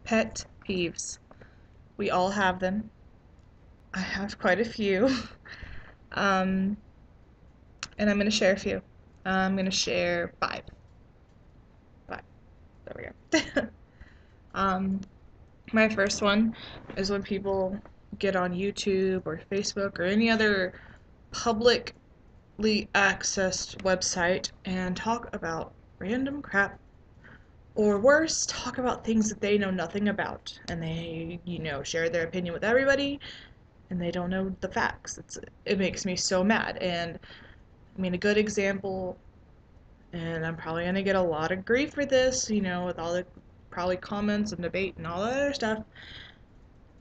Pet peeves. We all have them. I have quite a few. Um, and I'm going to share a few. I'm going to share five. Five. There we go. um, my first one is when people get on YouTube or Facebook or any other publicly accessed website and talk about random crap. Or worse, talk about things that they know nothing about. And they, share their opinion with everybody and they don't know the facts. It makes me so mad. And I mean, a good example, and I'm probably gonna get a lot of grief for this, with all the probably comments and debate and all that other stuff,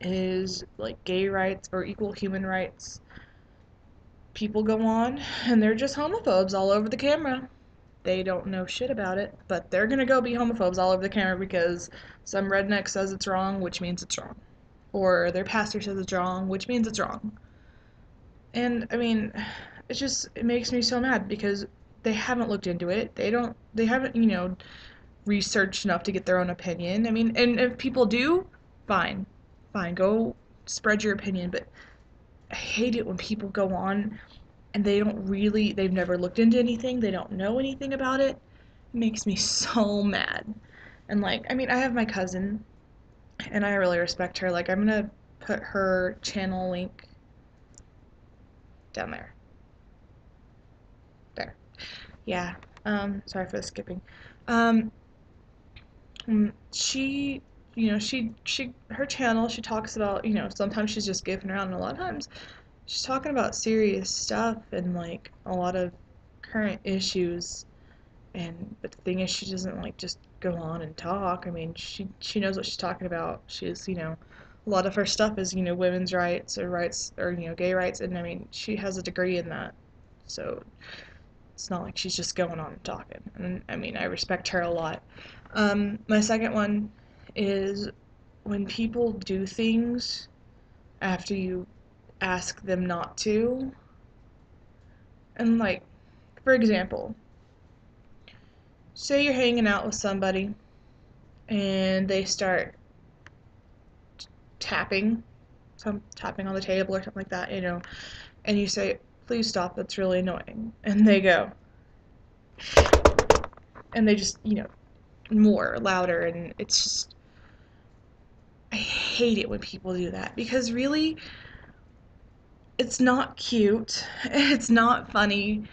is like gay rights or equal human rights. People go on and they're just homophobes all over the camera. They don't know shit about it, but they're gonna go be homophobes all over the camera because some redneck says it's wrong, which means it's wrong. Or their pastor says it's wrong, which means it's wrong. And I mean, it makes me so mad because they haven't looked into it. They haven't, researched enough to get their own opinion. I mean, and if people do, fine. Fine, go spread your opinion, but I hate it when people go on and they've never looked into anything, they don't know anything about it. It makes me so mad. And like, I mean, I have my cousin and I really respect her. Like, I'm gonna put her channel link down there. There. Yeah. Sorry for the skipping. Um, she, her channel, she talks about, sometimes she's just goofing around, and a lot of times she's talking about serious stuff and like a lot of current issues. And but the thing is, she doesn't like just go on and talk. I mean, she knows what she's talking about. She's, a lot of her stuff is, women's rights or gay rights, and I mean, she has a degree in that, so it's not like she's just going on and talking. And I mean, I respect her a lot. My second one is when people do things after you ask them not to. And like, for example, say you're hanging out with somebody and they start tapping, some tapping on the table or something like that, and you say, please stop, that's really annoying. And they go, and they just, more louder, and it's just, I hate it when people do that because really, it's not cute, it's not funny,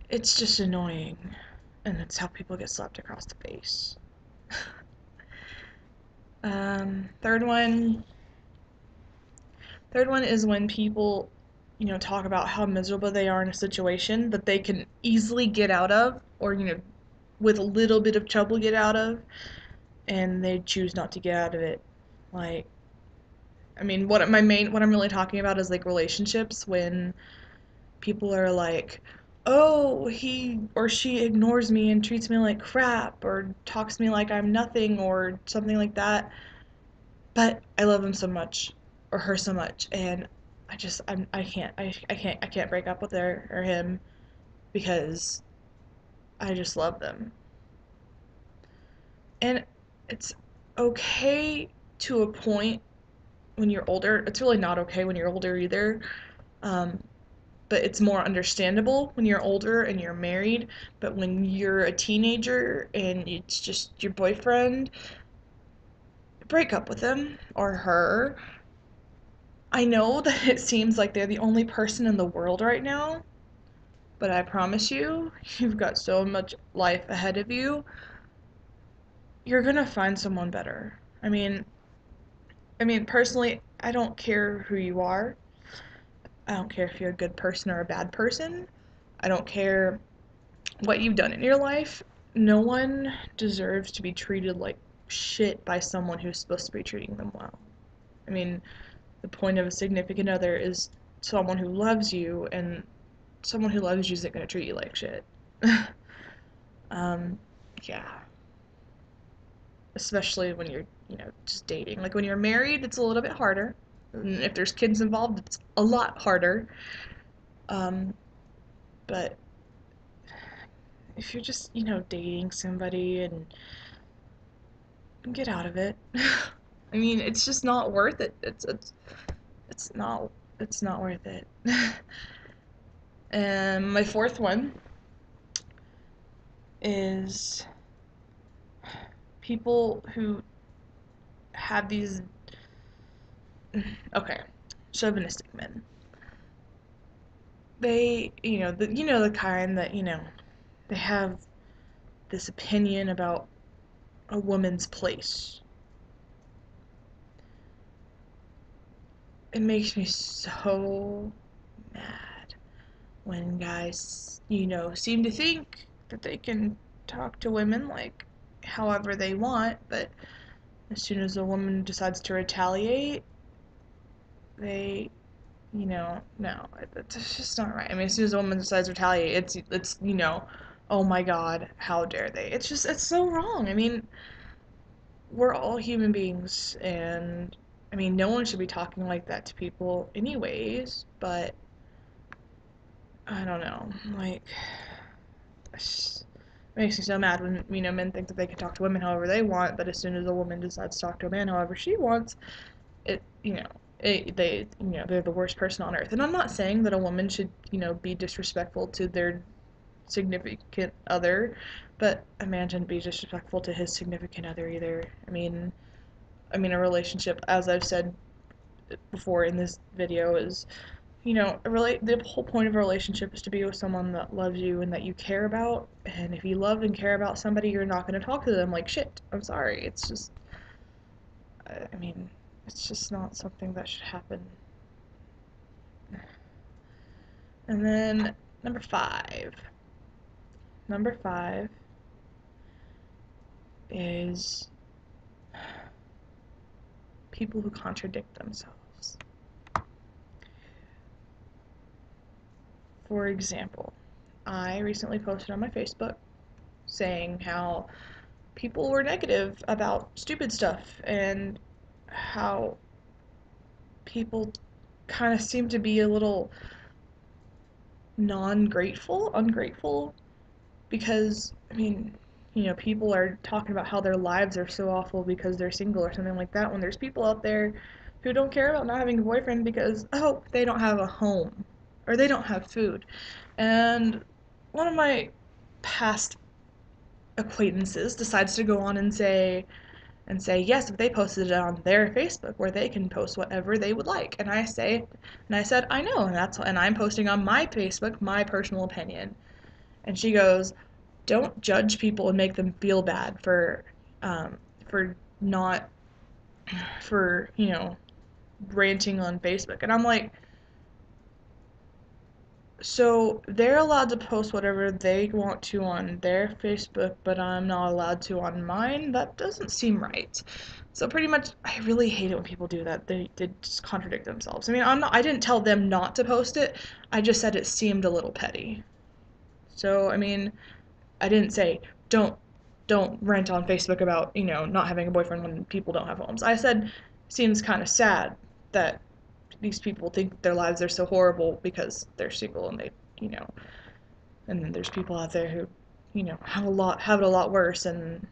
it's just annoying, and that's how people get slapped across the face. Third one. Third one is when people, talk about how miserable they are in a situation that they can easily get out of, or with a little bit of trouble get out of, and they choose not to get out of it. Like, I mean, what I'm really talking about is like relationships when people are like, oh, he or she ignores me and treats me like crap or talks to me like I'm nothing or something like that. But I love him so much or her so much, and I can't break up with her or him because I just love them. And it's okay to a point when you're older. It's really not okay when you're older either. Um, but it's more understandable when you're older and you're married. But when you're a teenager and it's just your boyfriend, break up with him or her. I know that it seems like they're the only person in the world right now, but I promise you, you've got so much life ahead of you. You're gonna find someone better. I mean, personally, I don't care who you are. I don't care if you're a good person or a bad person. I don't care what you've done in your life. No one deserves to be treated like shit by someone who's supposed to be treating them well. I mean, the point of a significant other is someone who loves you, and someone who loves you isn't going to treat you like shit. um, yeah. Especially when you're, just dating. Like when you're married, it's a little bit harder. And if there's kids involved, it's a lot harder. Um, but if you're just, dating somebody and get out of it. I mean, it's just not worth it. It's not it's not worth it. And my fourth one is people who have these okay, chauvinistic men. They, the kind that, they have this opinion about a woman's place. It makes me so mad when guys, seem to think that they can talk to women like however they want, but as soon as a woman decides to retaliate, they, no, it's just not right. I mean, as soon as a woman decides to retaliate, it's, oh my God, how dare they? It's so wrong. I mean, we're all human beings, and I mean, no one should be talking like that to people, anyways, but I don't know. Like, it makes me so mad when, men think that they can talk to women however they want, but as soon as a woman decides to talk to a man however she wants, it, they're the worst person on earth. And I'm not saying that a woman should, be disrespectful to their significant other, but a man shouldn't be disrespectful to his significant other either. A relationship, as I've said before in this video, is, the whole point of a relationship is to be with someone that loves you and that you care about. And if you love and care about somebody, you're not going to talk to them like shit. I'm sorry. It's just, I mean, it's just not something that should happen. And then number five. Number five is people who contradict themselves. For example, I recently posted on my Facebook saying how people were negative about stupid stuff and how people kind of seem to be a little ungrateful, because, I mean, people are talking about how their lives are so awful because they're single or something like that, when there's people out there who don't care about not having a boyfriend because, oh, they don't have a home or they don't have food. And one of my past acquaintances decides to go on and say yes, if they posted it on their Facebook where they can post whatever they would like. And I said, I know, and I'm posting on my Facebook my personal opinion. And she goes, don't judge people and make them feel bad for not for ranting on Facebook. And I'm like, so they're allowed to post whatever they want to on their Facebook, but I'm not allowed to on mine? That doesn't seem right. So pretty much, I really hate it when people do that. They just contradict themselves. I mean, I didn't tell them not to post it. I just said it seemed a little petty. So, I mean, I didn't say don't rant on Facebook about, not having a boyfriend when people don't have homes. I said seems kind of sad that these people think their lives are so horrible because they're single and they, you know, and then there's people out there who, have it a lot worse, and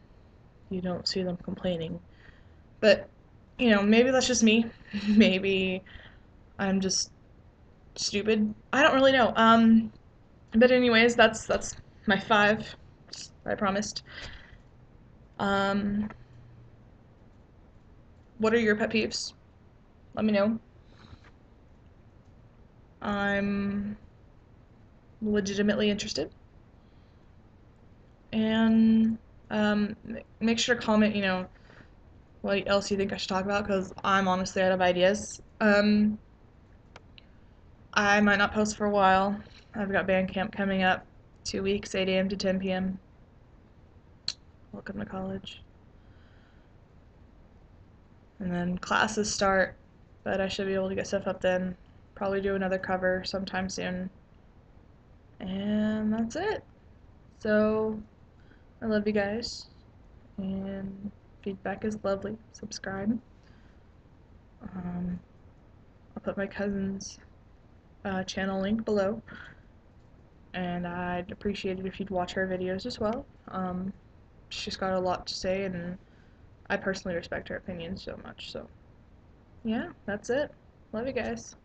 you don't see them complaining. But, maybe that's just me. Maybe I'm just stupid. I don't really know. But anyways, that's my five. I promised. Um, what are your pet peeves? Let me know. I'm legitimately interested. And make sure to comment, what else you think I should talk about, because I'm honestly out of ideas. I might not post for a while. I've got band camp coming up, 2 weeks, 8 a.m. to 10 p.m. Welcome to college. And then classes start, but I should be able to get stuff up then. Probably do another cover sometime soon. And that's it. So, I love you guys, and feedback is lovely. Subscribe. I'll put my cousin's channel link below, and I'd appreciate it if you'd watch her videos as well. She's got a lot to say, and I personally respect her opinion so much. So, yeah, that's it. Love you guys.